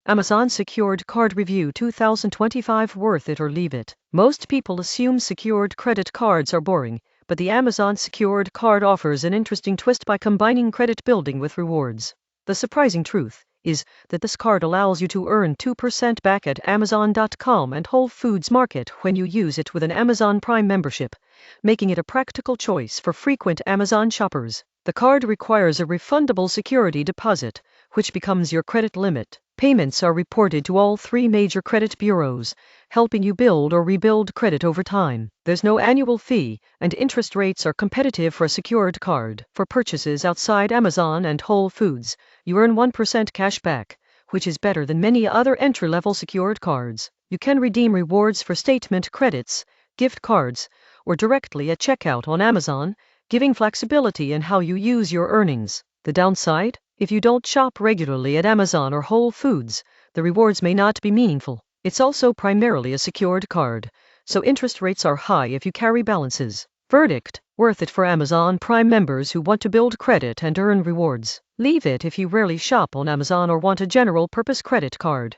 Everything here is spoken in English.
Amazon Secured Card Review 2025. Worth it or leave it? Most people assume secured credit cards are boring, but the Amazon Secured Card offers an interesting twist by combining credit building with rewards. The surprising truth is that this card allows you to earn 2% back at Amazon.com and Whole Foods Market when you use it with an Amazon Prime membership, making it a practical choice for frequent Amazon shoppers. The card requires a refundable security deposit, which becomes your credit limit. Payments are reported to all 3 major credit bureaus, helping you build or rebuild credit over time. There's no annual fee, and interest rates are competitive for a secured card. For purchases outside Amazon and Whole Foods, you earn 1% cash back, which is better than many other entry-level secured cards. You can redeem rewards for statement credits, gift cards, or directly at checkout on Amazon, giving flexibility in how you use your earnings. The downside? If you don't shop regularly at Amazon or Whole Foods, the rewards may not be meaningful. It's also primarily a secured card, so interest rates are high if you carry balances. Verdict: worth it for Amazon Prime members who want to build credit and earn rewards. Leave it if you rarely shop on Amazon or want a general-purpose credit card.